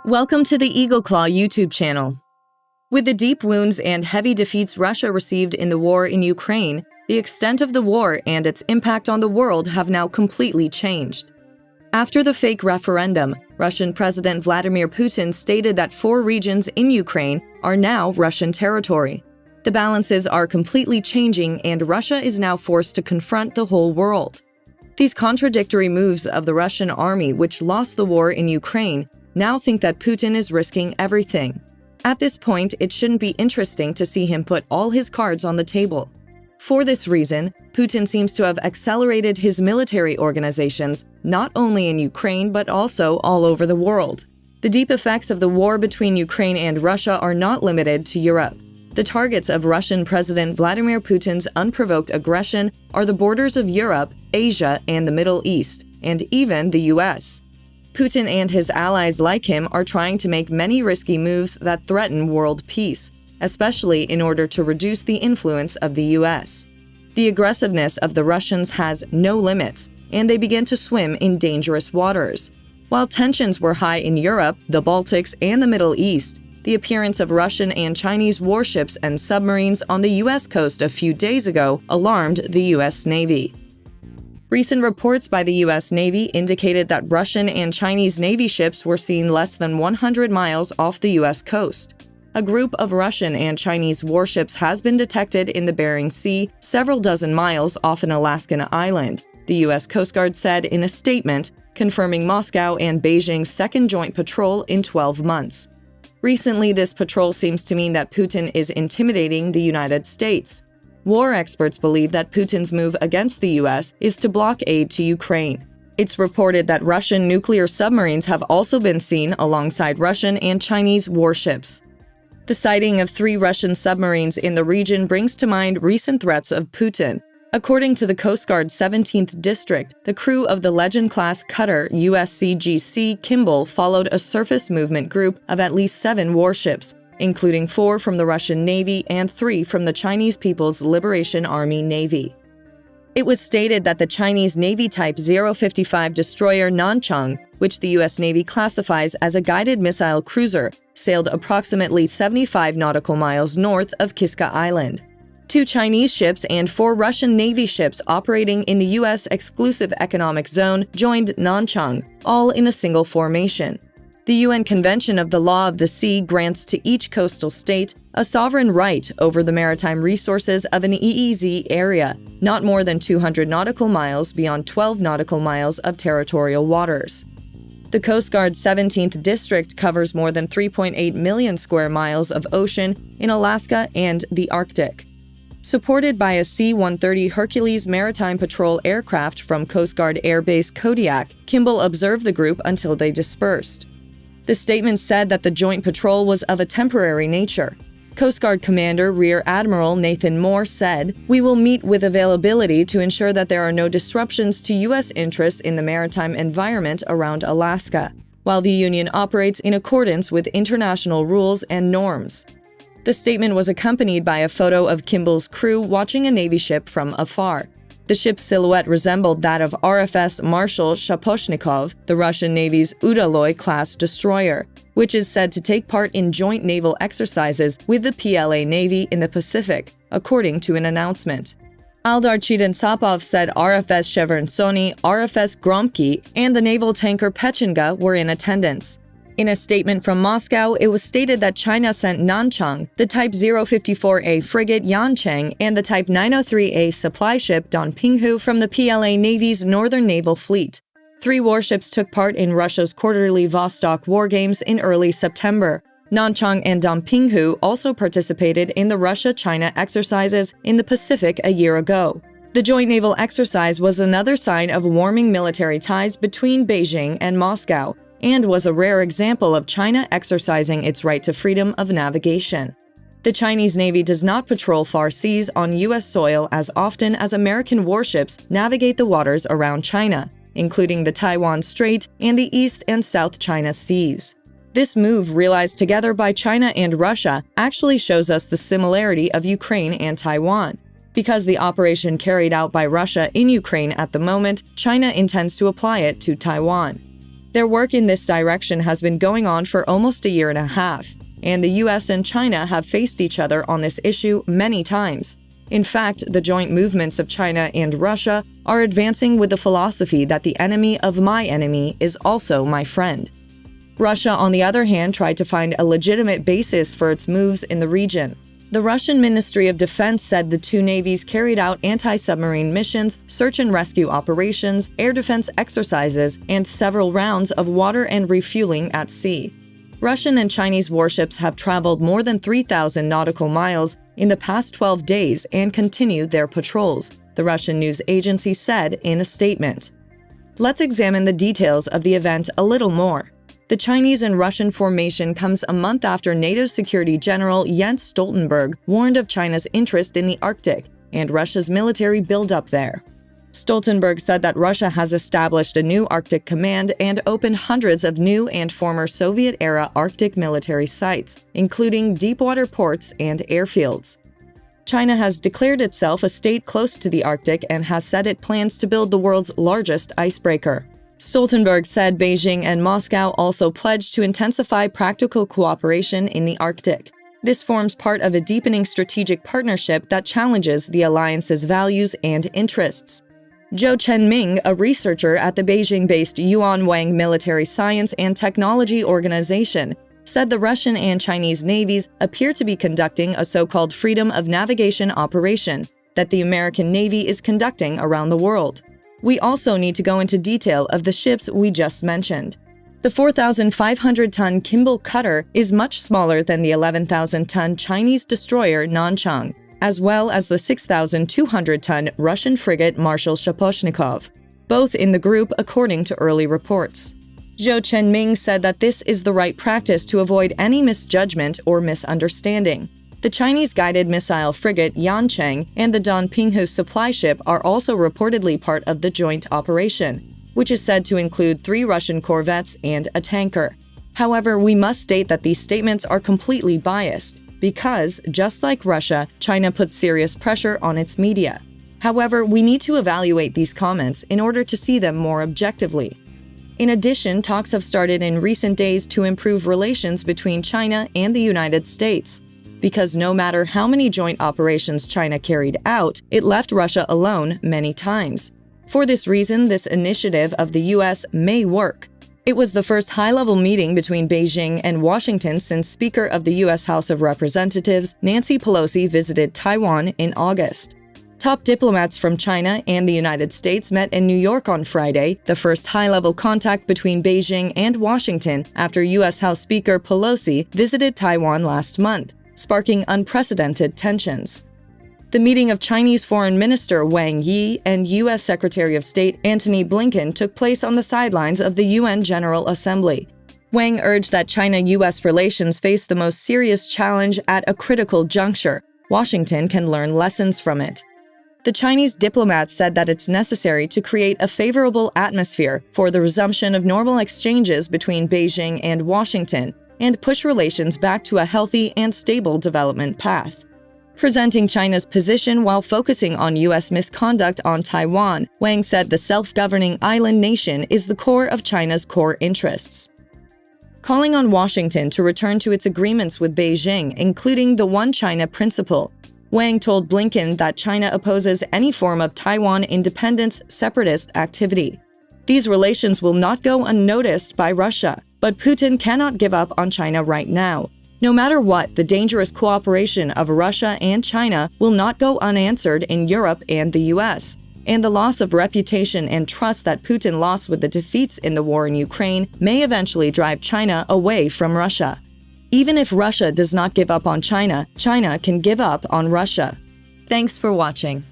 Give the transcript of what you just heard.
Welcome to the Eagle Claw YouTube channel. With the deep wounds and heavy defeats Russia received in the war in Ukraine, the extent of the war and its impact on the world have now completely changed. After the fake referendum, Russian President Vladimir Putin stated that 4 regions in Ukraine are now Russian territory. The balances are completely changing, and Russia is now forced to confront the whole world. These contradictory moves of the Russian army, which lost the war in Ukraine, now think that Putin is risking everything. At this point, it shouldn't be interesting to see him put all his cards on the table. For this reason, Putin seems to have accelerated his military organizations, not only in Ukraine but also all over the world. The deep effects of the war between Ukraine and Russia are not limited to Europe. The targets of Russian President Vladimir Putin's unprovoked aggression are the borders of Europe, Asia, and the Middle East, and even the US. Putin and his allies like him are trying to make many risky moves that threaten world peace, especially in order to reduce the influence of the US. The aggressiveness of the Russians has no limits, and they begin to swim in dangerous waters. While tensions were high in Europe, the Baltics, and the Middle East, the appearance of Russian and Chinese warships and submarines on the US coast a few days ago alarmed the US Navy. Recent reports by the U.S. Navy indicated that Russian and Chinese Navy ships were seen less than 100 miles off the U.S. coast. A group of Russian and Chinese warships has been detected in the Bering Sea, several dozen miles off an Alaskan island, the U.S. Coast Guard said in a statement, confirming Moscow and Beijing's second joint patrol in 12 months. Recently, this patrol seems to mean that Putin is intimidating the United States. War experts believe that Putin's move against the U.S. is to block aid to Ukraine. It's reported that Russian nuclear submarines have also been seen alongside Russian and Chinese warships. The sighting of 3 Russian submarines in the region brings to mind recent threats of Putin. According to the Coast Guard's 17th District, the crew of the Legend-class cutter USCGC Kimball followed a surface movement group of at least 7 warships, including 4 from the Russian Navy and 3 from the Chinese People's Liberation Army Navy. It was stated that the Chinese Navy Type 055 destroyer Nanchang, which the U.S. Navy classifies as a guided missile cruiser, sailed approximately 75 nautical miles north of Kiska Island. 2 Chinese ships and 4 Russian Navy ships operating in the U.S. Exclusive Economic Zone joined Nanchang, all in a single formation. The UN Convention of the Law of the Sea grants to each coastal state a sovereign right over the maritime resources of an EEZ area, not more than 200 nautical miles beyond 12 nautical miles of territorial waters. The Coast Guard's 17th District covers more than 3.8 million square miles of ocean in Alaska and the Arctic. Supported by a C-130 Hercules Maritime Patrol aircraft from Coast Guard Air Base Kodiak, Kimball observed the group until they dispersed. The statement said that the joint patrol was of a temporary nature. Coast Guard Commander Rear Admiral Nathan Moore said, "We will meet with availability to ensure that there are no disruptions to U.S. interests in the maritime environment around Alaska, while the Union operates in accordance with international rules and norms." The statement was accompanied by a photo of Kimball's crew watching a Navy ship from afar. The ship's silhouette resembled that of RFS Marshal Shaposhnikov, the Russian Navy's Udaloy-class destroyer, which is said to take part in joint naval exercises with the PLA Navy in the Pacific, according to an announcement. Aldar Chidensapov said RFS Chevronsony, RFS Gromky, and the naval tanker Pechenga were in attendance. In a statement from Moscow, it was stated that China sent Nanchang, the Type 054A frigate Yancheng, and the Type 903A supply ship Donpinghu from the PLA Navy's Northern Naval Fleet. 3 warships took part in Russia's quarterly Vostok War Games in early September. Nanchang and Donpinghu also participated in the Russia-China exercises in the Pacific a year ago. The joint naval exercise was another sign of warming military ties between Beijing and Moscow, and was a rare example of China exercising its right to freedom of navigation. The Chinese Navy does not patrol far seas on U.S. soil as often as American warships navigate the waters around China, including the Taiwan Strait and the East and South China Seas. This move, realized together by China and Russia, actually shows us the similarity of Ukraine and Taiwan. Because the operation carried out by Russia in Ukraine at the moment, China intends to apply it to Taiwan. Their work in this direction has been going on for almost a year and a half, and the US and China have faced each other on this issue many times. In fact, the joint movements of China and Russia are advancing with the philosophy that the enemy of my enemy is also my friend. Russia, on the other hand, tried to find a legitimate basis for its moves in the region. The Russian Ministry of Defense said the two navies carried out anti-submarine missions, search and rescue operations, air defense exercises, and several rounds of water and refueling at sea. Russian and Chinese warships have traveled more than 3,000 nautical miles in the past 12 days and continue their patrols, the Russian news agency said in a statement. Let's examine the details of the event a little more. The Chinese and Russian formation comes a month after NATO Security General Jens Stoltenberg warned of China's interest in the Arctic and Russia's military buildup there. Stoltenberg said that Russia has established a new Arctic command and opened hundreds of new and former Soviet-era Arctic military sites, including deepwater ports and airfields. China has declared itself a state close to the Arctic and has said it plans to build the world's largest icebreaker. Stoltenberg said Beijing and Moscow also pledged to intensify practical cooperation in the Arctic. This forms part of a deepening strategic partnership that challenges the alliance's values and interests. Zhou Chenming, a researcher at the Beijing-based Yuanwang Military Science and Technology Organization, said the Russian and Chinese navies appear to be conducting a so-called freedom of navigation operation that the American Navy is conducting around the world. We also need to go into detail of the ships we just mentioned. The 4,500-ton Kimball cutter is much smaller than the 11,000-ton Chinese destroyer Nanchang, as well as the 6,200-ton Russian frigate Marshal Shaposhnikov, both in the group according to early reports. Zhou Chenming said that this is the right practice to avoid any misjudgment or misunderstanding. The Chinese guided missile frigate Yancheng and the Donpinghu supply ship are also reportedly part of the joint operation, which is said to include 3 Russian corvettes and a tanker. However, we must state that these statements are completely biased, because, just like Russia, China puts serious pressure on its media. However, we need to evaluate these comments in order to see them more objectively. In addition, talks have started in recent days to improve relations between China and the United States. Because no matter how many joint operations China carried out, it left Russia alone many times. For this reason, this initiative of the US may work. It was the first high-level meeting between Beijing and Washington since Speaker of the US House of Representatives Nancy Pelosi visited Taiwan in August. Top diplomats from China and the United States met in New York on Friday, the first high-level contact between Beijing and Washington after US House Speaker Pelosi visited Taiwan last month, sparking unprecedented tensions. The meeting of Chinese Foreign Minister Wang Yi and U.S. Secretary of State Antony Blinken took place on the sidelines of the UN General Assembly. Wang urged that China-U.S. relations face the most serious challenge at a critical juncture. Washington can learn lessons from it. The Chinese diplomat said that it's necessary to create a favorable atmosphere for the resumption of normal exchanges between Beijing and Washington, and push relations back to a healthy and stable development path. Presenting China's position while focusing on U.S. misconduct on Taiwan, Wang said the self-governing island nation is the core of China's core interests. Calling on Washington to return to its agreements with Beijing, including the One China principle, Wang told Blinken that China opposes any form of Taiwan independence separatist activity. These relations will not go unnoticed by Russia, but Putin cannot give up on China right now. No matter what, the dangerous cooperation of Russia and China will not go unanswered in Europe and the US, and the loss of reputation and trust that Putin lost with the defeats in the war in Ukraine may eventually drive China away from Russia. Even if Russia does not give up on China, China can give up on Russia. Thanks for watching.